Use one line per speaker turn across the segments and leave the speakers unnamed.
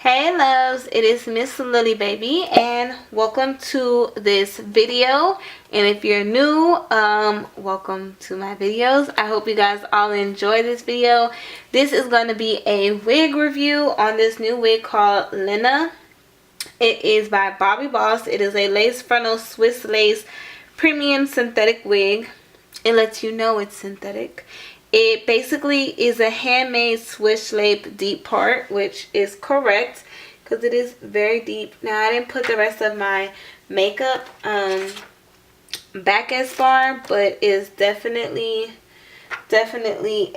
Hey loves, it is MsLilliebaby and welcome to this video. And if you're new, welcome to my videos. I hope you guys all enjoy this video. This is going to be a wig review on this new wig called Lyna. It is by Bobbi Boss. It is a lace frontal Swiss lace premium synthetic wig. It lets you know it's synthetic. It basically is a handmade Swiss lace deep part, which is correct because it is very deep. Now, I didn't put the rest of my makeup back as far, but it's definitely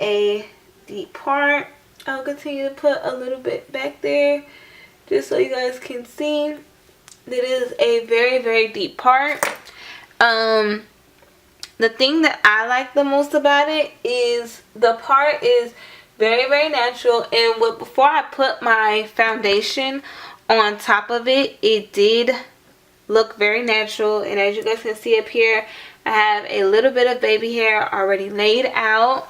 a deep part. I'll continue to put a little bit back there just so you guys can see. It is a very deep part. The thing that I like the most about it is the part is very natural, and before I put my foundation on top of it, it did look very natural. And as you guys can see up here, I have a little bit of baby hair already laid out,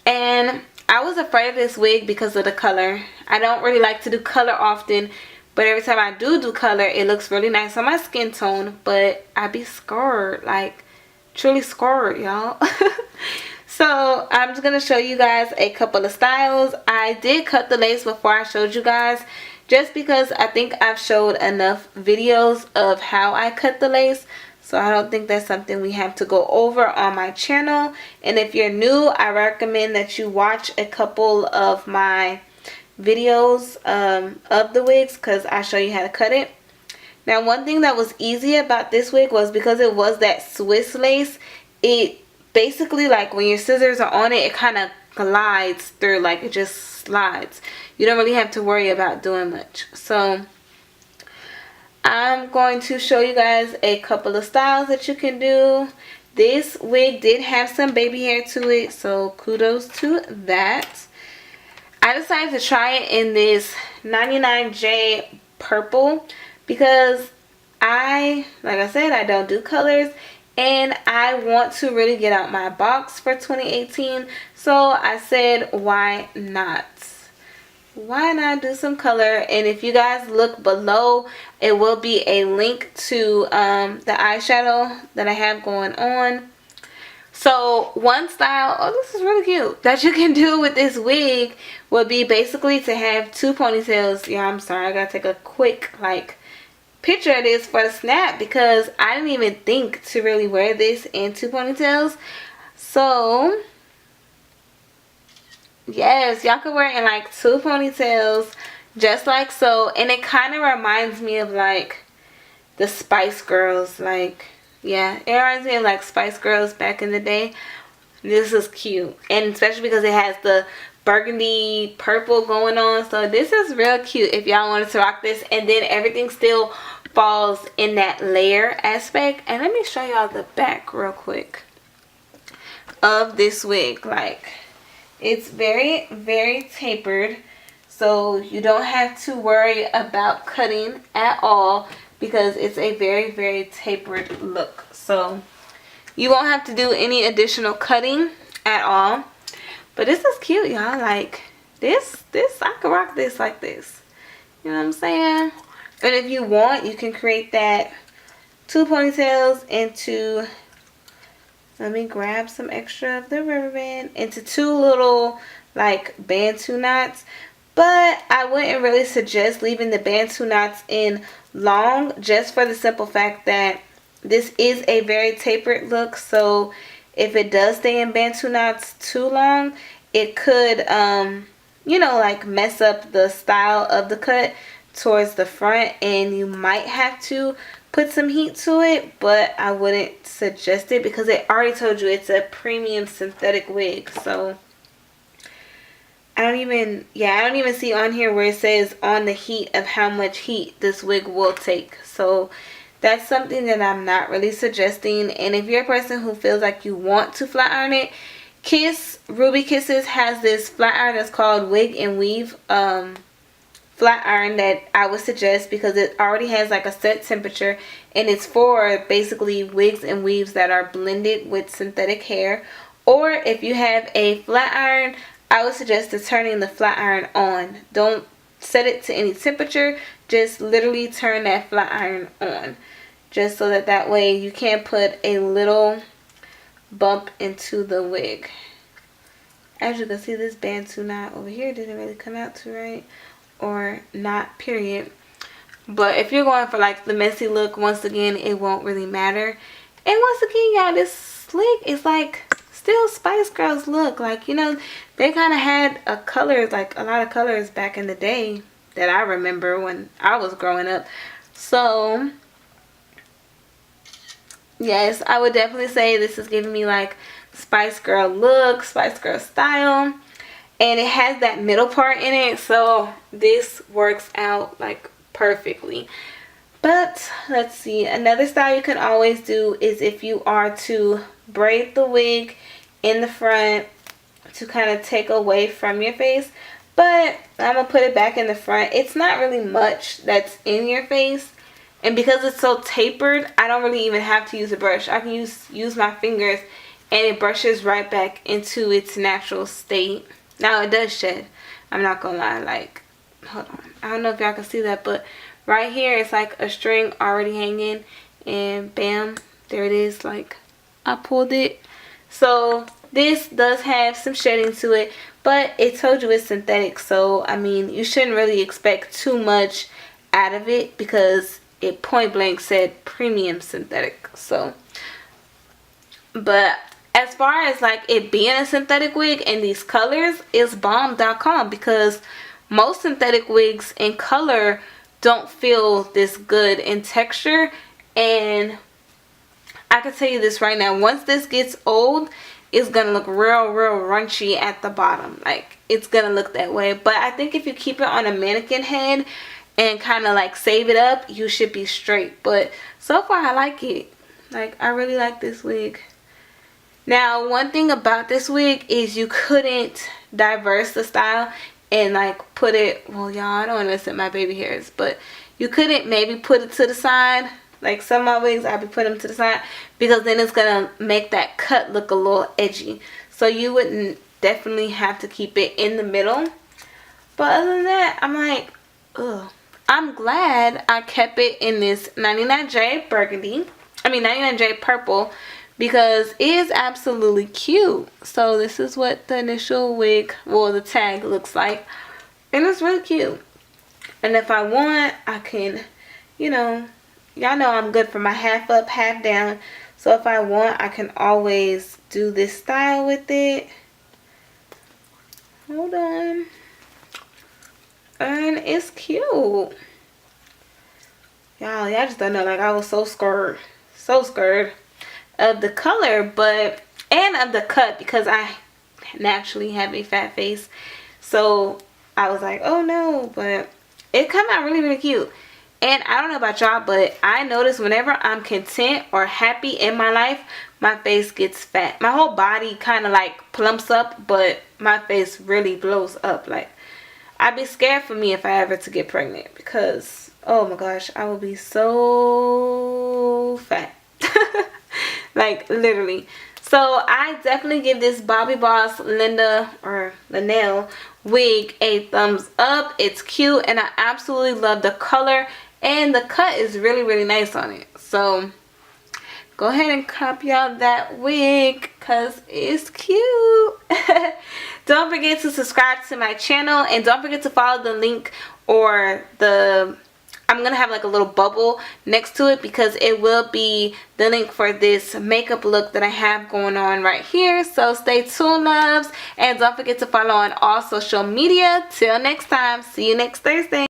and I was afraid of this wig because of the color. I don't really like to do color often, but every time I do color, it looks really nice on my skin tone, but I be scared, like truly scared, y'all. So I'm just gonna show you guys a couple of styles. I did cut the lace before I showed you guys, just because I think I've showed enough videos of how I cut the lace, so I don't think that's something we have to go over on my channel. And if you're new, I recommend that you watch a couple of my videos of the wigs, because I show you how to cut it. Now, one thing that was easy about this wig was because it was that Swiss lace, it basically, like when your scissors are on it, it kind of glides through, like it just slides. You don't really have to worry about doing much. So I'm going to show you guys a couple of styles that you can do. This wig did have some baby hair to it, so kudos to that. I decided to try it in this 99J purple because like I said, I don't do colors, and I want to really get out my box for 2018. So I said, why not? Why not do some color? And if you guys look below, it will be a link to the eyeshadow that I have going on. So one style, oh, this is really cute, that you can do with this wig would be basically to have two ponytails. Yeah, I'm sorry, I gotta take a quick picture of this for the snap, because I didn't even think to really wear this in two ponytails. So yes, y'all could wear it in like two ponytails just like so. And it kind of reminds me of like the Spice Girls, like, yeah, it reminds me of like Spice Girls back in the day. This is cute, and especially because it has the burgundy purple going on. So this is real cute if y'all wanted to rock this, and then everything still falls in that layer aspect. And let me show y'all the back real quick of this wig. Like, it's very tapered, so you don't have to worry about cutting at all because it's a very tapered look. So you won't have to do any additional cutting at all. But this is cute, y'all. Like, this I could rock this like this. You know what I'm saying? And if you want, you can create that two ponytails into, let me grab some extra of the rubber band, into two little like bantu knots. But I wouldn't really suggest leaving the bantu knots in long, just for the simple fact that this is a very tapered look. So if it does stay in bantu knots too long, it could you know, like mess up the style of the cut towards the front, and you might have to put some heat to it. But I wouldn't suggest it because it already told you it's a premium synthetic wig. So I don't even see on here where it says on the heat of how much heat this wig will take. So that's something that I'm not really suggesting. And if you're a person who feels like you want to flat iron it, Ruby Kisses has this flat iron that's called Wig and Weave flat iron that I would suggest, because it already has like a set temperature, and it's for basically wigs and weaves that are blended with synthetic hair. Or if you have a flat iron, I would suggest turning the flat iron on. Don't set it to any temperature. Just literally turn that flat iron on, just so that way you can't put a little bump into the wig. As you can see, this bantu knot over here didn't really come out too right, or not, period. But if you're going for like the messy look, once again, it won't really matter. And once again, y'all, this slick is like still Spice Girls look. Like, you know, they kind of had a color, like a lot of colors back in the day that I remember when I was growing up. So yes, I would definitely say this is giving me like Spice Girl look, Spice Girl style. And it has that middle part in it, so this works out like perfectly. But let's see, another style you can always do is if you are to braid the wig in the front to kind of take away from your face. But I'm going to put it back in the front. It's not really much that's in your face. And because it's so tapered, I don't really even have to use a brush. I can use my fingers and it brushes right back into its natural state. Now it does shed. I'm not going to lie. Like, hold on. I don't know if y'all can see that, but right here it's like a string already hanging. And bam, there it is. Like, I pulled it. So this does have some shedding to it, but it told you it's synthetic. So, I mean, you shouldn't really expect too much out of it because it point blank said premium synthetic. So, but as far as like it being a synthetic wig and these colors, is bomb.com, because most synthetic wigs in color don't feel this good in texture. And I can tell you this right now, once this gets old, it's gonna look real runchy at the bottom. Like, it's gonna look that way. But I think if you keep it on a mannequin head and kind of like save it up, you should be straight. But so far I like it. Like, I really like this wig. Now, one thing about this wig is you couldn't diverse the style and like put it, well, y'all, I don't want to mess up my baby hairs, but you couldn't maybe put it to the side. Like some of my wigs, I'll be putting them to the side because then it's going to make that cut look a little edgy. So you wouldn't definitely have to keep it in the middle. But other than that, I'm like, ugh. I'm glad I kept it in this 99J burgundy. I mean 99J purple, because it is absolutely cute. So this is what the initial wig, well, the tag looks like. And it's really cute. And if I want, I can, you know, y'all know I'm good for my half up, half down. So if I want, I can always do this style with it. Hold on. And it's cute. Y'all just don't know. Like, I was so scared of the color, but, and of the cut, because I naturally have a fat face. So I was like, oh no, but it come out really cute. And I don't know about y'all, but I notice whenever I'm content or happy in my life, my face gets fat. My whole body kind of like plumps up, but my face really blows up. Like, I'd be scared for me if I ever to get pregnant, because oh my gosh, I will be so fat. Like, literally. So I definitely give this Bobbi Boss Linda or Linnell wig a thumbs up. It's cute and I absolutely love the color, and the cut is really nice on it. So go ahead and copy out that wig because it's cute. Don't forget to subscribe to my channel, and don't forget to follow the link, or the, I'm going to have like a little bubble next to it, because it will be the link for this makeup look that I have going on right here. So stay tuned, loves, and don't forget to follow on all social media. Till next time, see you next Thursday.